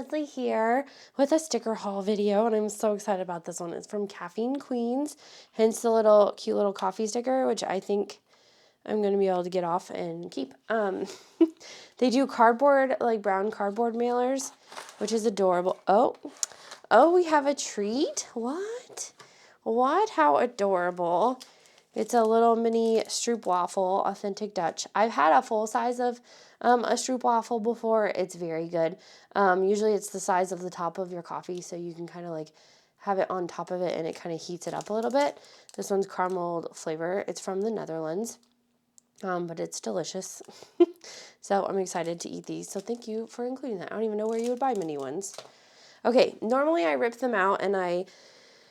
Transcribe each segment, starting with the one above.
Leslie here with a sticker haul video, and I'm so excited about this one. It's from CaffeineQueens, hence the little cute little coffee sticker, which I think I'm going to be able to get off and keep. They do cardboard, like brown cardboard mailers, which is adorable. Oh, we have a treat. What? How adorable. It's a little mini stroopwafel, authentic Dutch. I've had a full size of a stroopwafel before. It's very good. Usually it's the size of the top of your coffee, so you can kind of like have it on top of it and it kind of heats it up a little bit. This one's caramel flavor. It's from the Netherlands, but it's delicious. So I'm excited to eat these. So thank you for including that. I don't even know where you would buy mini ones. Okay, normally I rip them out and I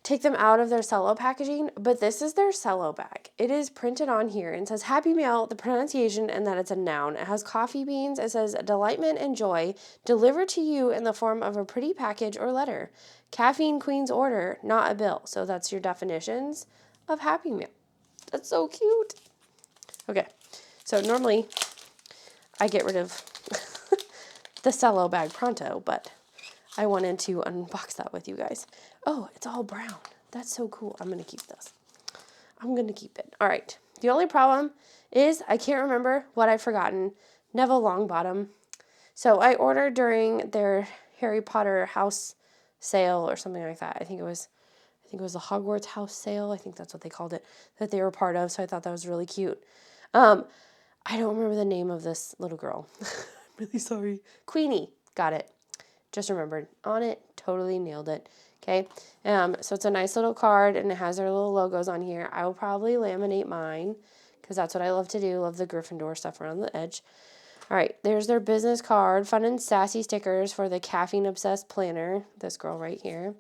take them out of their cello packaging, but this is their cello bag. It is printed on here and says Happy Meal, the pronunciation, and that it's a noun. It has coffee beans. It says delightment and joy delivered to you in the form of a pretty package or letter. CaffeineQueens order, not a bill. So that's your definitions of Happy Meal. That's so cute. Okay, so normally I get rid of the cello bag pronto, but I wanted to unbox that with you guys. Oh, it's all brown. That's so cool. I'm going to keep this. I'm going to keep it. All right. The only problem is I can't remember what I've forgotten. Neville Longbottom. So I ordered during their Harry Potter house sale or something like that. I think it was the Hogwarts house sale. I think that's what they called it, that they were part of. So I thought that was really cute. I don't remember the name of this little girl. I'm really sorry. Queenie. Got it. Just remembered. On it. Totally nailed it. Okay. So it's a nice little card and it has their little logos on here. I will probably laminate mine because that's what I love to do. Love the Gryffindor stuff around the edge. All right. There's their business card. Fun and sassy stickers for the caffeine obsessed planner. This girl right here.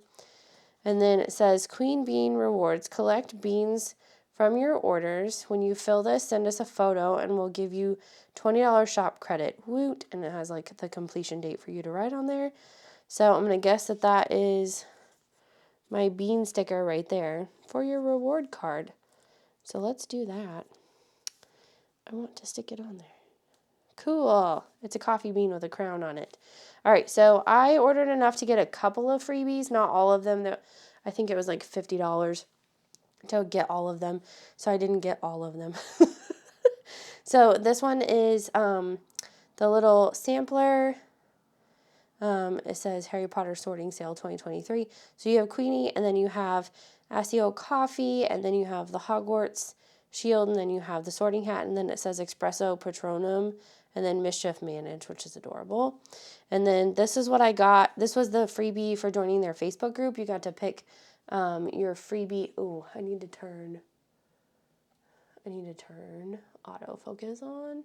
And then it says Queen Bean Rewards. Collect beans from your orders. When you fill this, send us a photo and we'll give you $20 shop credit. Woot. And it has like the completion date for you to write on there. So I'm going to guess that that is my bean sticker right there for your reward card. So let's do that. I want to stick it on there. Cool. It's a coffee bean with a crown on it. All right. So I ordered enough to get a couple of freebies, not all of them. I think it was like $50 to get all of them. So I didn't get all of them. So this one is the little sampler. It says Harry Potter Sorting Sale 2023. So you have Queenie, and then you have Asio Coffee, and then you have the Hogwarts Shield, and then you have the Sorting Hat, and then it says Espresso Patronum, and then Mischief Manage, which is adorable. And then this is what I got. This was the freebie for joining their Facebook group. You got to pick your freebie. Oh, I need to turn autofocus on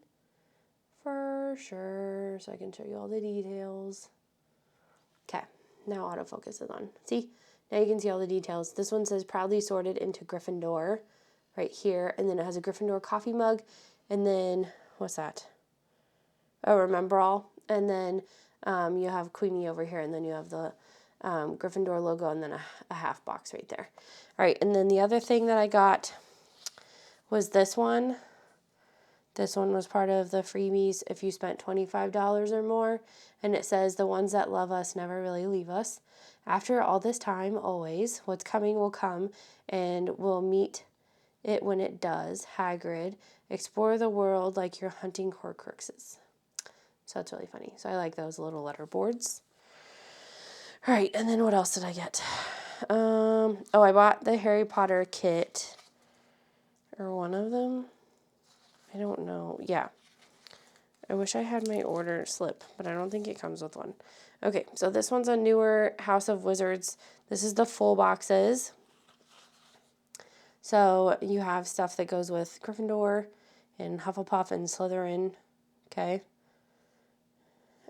for sure so I can show you all the details. Okay, now autofocus is on. See, now you can see all the details. This one says proudly sorted into Gryffindor right here, and then it has a Gryffindor coffee mug, and then what's that? Oh, remember all, and then you have Queenie over here, and then you have the Gryffindor logo, and then a half box right there. All right, and then the other thing that I got was this one. This one was part of the freebies if you spent $25 or more. And it says, the ones that love us never really leave us. After all this time, always, what's coming will come, and we'll meet it when it does. Hagrid, explore the world like you're hunting Horcruxes. So that's really funny. So I like those little letter boards. All right, and then what else did I get? I bought the Harry Potter kit, or one of them. I don't know. Yeah. I wish I had my order slip, but I don't think it comes with one. Okay, so this one's a newer House of Wizards. This is the full boxes. So you have stuff that goes with Gryffindor and Hufflepuff and Slytherin. Okay.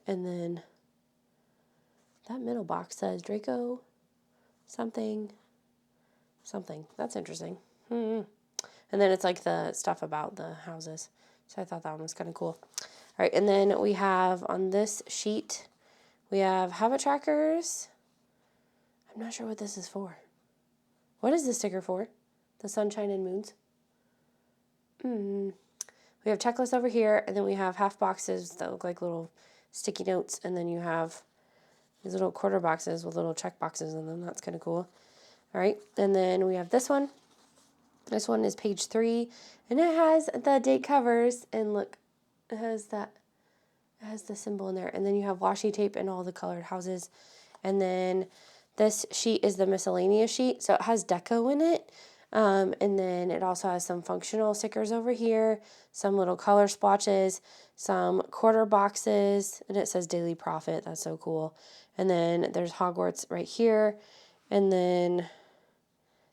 And then that middle box says Draco something. That's interesting. And then it's like the stuff about the houses. So I thought that one was kind of cool. All right, and then we have on this sheet, we have habit trackers. I'm not sure what this is for. What is this sticker for? The sunshine and moons. We have checklists over here, and then we have half boxes that look like little sticky notes, and then you have These little quarter boxes with little check boxes in them. That's kind of cool. All right, and then we have this one. This one is page 3, and it has the date covers, and look, it has the symbol in there, and then you have washi tape and all the colored houses, and then this sheet is the miscellaneous sheet, so it has deco in it, and then it also has some functional stickers over here, some little color splotches, some quarter boxes, and it says Daily Profit. That's so cool. And then there's Hogwarts right here, and then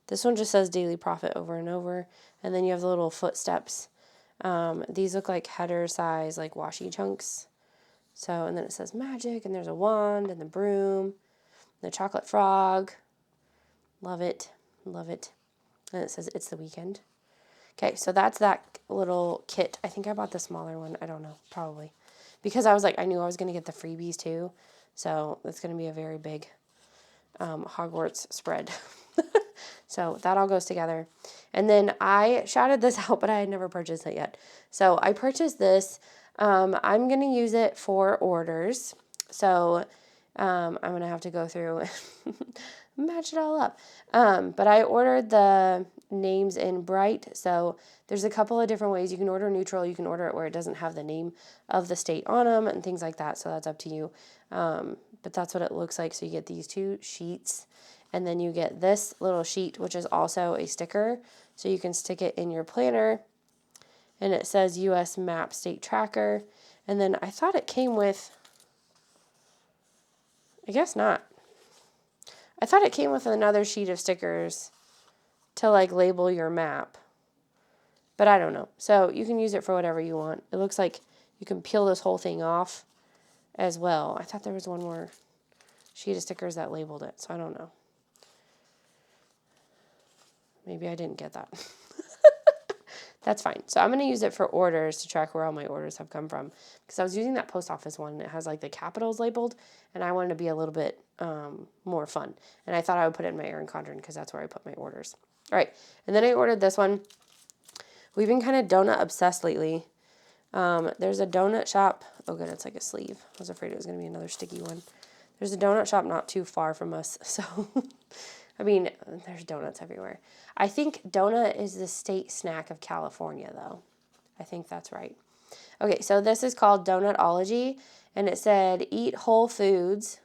this one just says Daily Profit over and over, and then you have the little footsteps. These look like header size, like washi chunks. So, and then it says magic, and there's a wand, and the broom, the chocolate frog. Love it. Love it. And it says it's the weekend. Okay, so that's that little kit. I think I bought the smaller one. I don't know, probably. Because I was like, I knew I was going to get the freebies too. So it's going to be a very big Hogwarts spread. So that all goes together. And then I shouted this out, but I had never purchased it yet. So I purchased this. I'm going to use it for orders. So I'm going to have to go through and match it all up. But I ordered the names in bright. So there's a couple of different ways. You can order neutral. You can order it where it doesn't have the name of the state on them and things like that. So that's up to you. But that's what it looks like. So you get these 2 sheets. And then you get this little sheet, which is also a sticker. So you can stick it in your planner. And it says U.S. Map State Tracker. And then I thought it came with, I guess not. I thought it came with another sheet of stickers to like label your map. But I don't know. So you can use it for whatever you want. It looks like you can peel this whole thing off as well. I thought there was one more sheet of stickers that labeled it. So I don't know. Maybe I didn't get that. That's fine. So I'm going to use it for orders to track where all my orders have come from. Because I was using that post office one. And it has like the capitals labeled. And I wanted to be a little bit more fun. And I thought I would put it in my Erin Condren because that's where I put my orders. All right. And then I ordered this one. We've been kind of donut obsessed lately. There's a donut shop. Oh, good. It's like a sleeve. I was afraid it was going to be another sticky one. There's a donut shop not too far from us. So... I mean, there's donuts everywhere. I think donut is the state snack of California, though. I think that's right. Okay, so this is called Donutology, and it said, eat whole foods,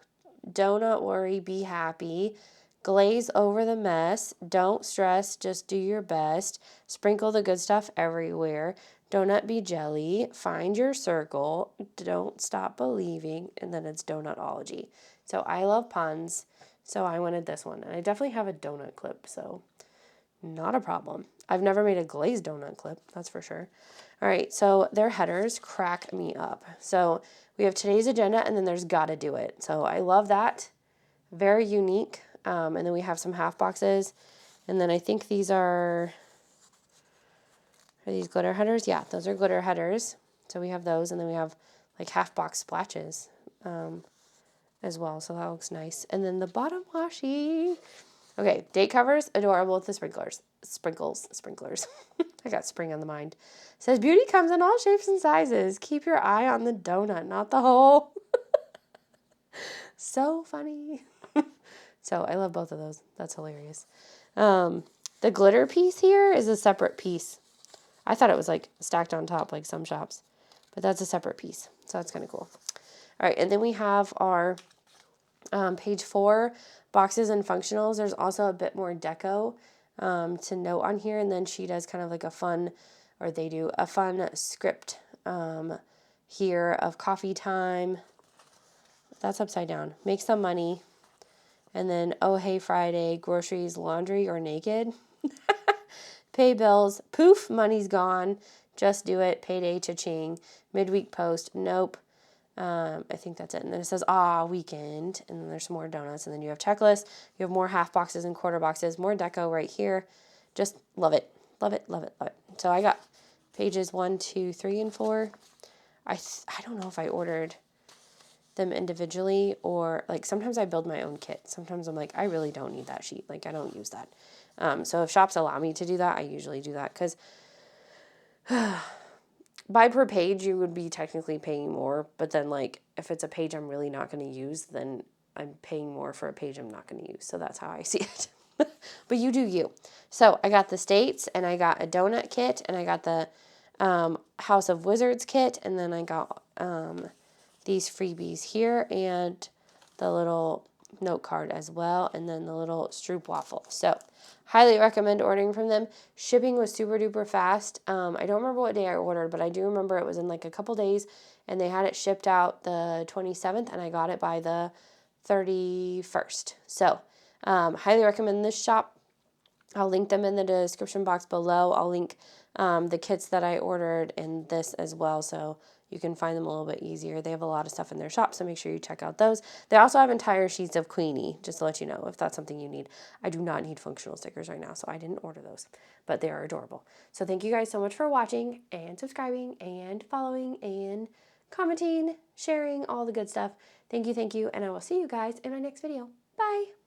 don't worry, be happy, glaze over the mess, don't stress, just do your best, sprinkle the good stuff everywhere, donut be jelly, find your circle, don't stop believing, and then it's Donutology. So I love puns. So I wanted this one. And I definitely have a donut clip, so not a problem. I've never made a glazed donut clip, that's for sure. All right, so their headers crack me up. So we have today's agenda, and then there's gotta do it. So I love that. Very unique. And then we have some half boxes. And then I think these are these glitter headers? Yeah, those are glitter headers. So we have those, and then we have like half box splashes. As well, so that looks nice. And then the bottom washi. Okay, date covers, adorable with the sprinklers. I got spring on the mind. It says, beauty comes in all shapes and sizes. Keep your eye on the donut, not the hole. So funny. So I love both of those. That's hilarious. The glitter piece here is a separate piece. I thought it was like stacked on top like some shops, but that's a separate piece. So that's kind of cool. All right, and then we have our page 4, boxes and functionals. There's also a bit more deco to note on here, and then she does kind of like a fun, or they do a fun script here of coffee time. That's upside down. Make some money. And then, oh, hey, Friday, groceries, laundry, or naked. Pay bills. Poof, money's gone. Just do it. Payday, cha-ching. Midweek post. Nope. I think that's it. And then it says, weekend. And then there's some more donuts. And then you have checklists. You have more half boxes and quarter boxes. More deco right here. Just love it. Love it, love it, love it. So I got pages 1, 2, 3, and 4. I don't know if I ordered them individually, or like sometimes I build my own kit. Sometimes I'm like, I really don't need that sheet. Like I don't use that. So if shops allow me to do that, I usually do that, because by per page you would be technically paying more, but then like if it's a page I'm really not going to use, then I'm paying more for a page I'm not going to use. So that's how I see it. But you do you. So I got the States, and I got a donut kit, and I got the House of Wizards kit, and then I got these freebies here, and the little note card as well, and then the little Stroop waffle. So highly recommend ordering from them. Shipping was super duper fast. I don't remember what day I ordered, but I do remember it was in like a couple days, and they had it shipped out the 27th, and I got it by the 31st. So highly recommend this shop. I'll link them in the description box below. I'll link the kits that I ordered in this as well, so you can find them a little bit easier. They have a lot of stuff in their shop, so make sure you check out those. They also have entire sheets of Queenie, just to let you know if that's something you need. I do not need functional stickers right now, so I didn't order those, but they are adorable. So thank you guys so much for watching and subscribing and following and commenting, sharing, all the good stuff. Thank you, and I will see you guys in my next video. Bye!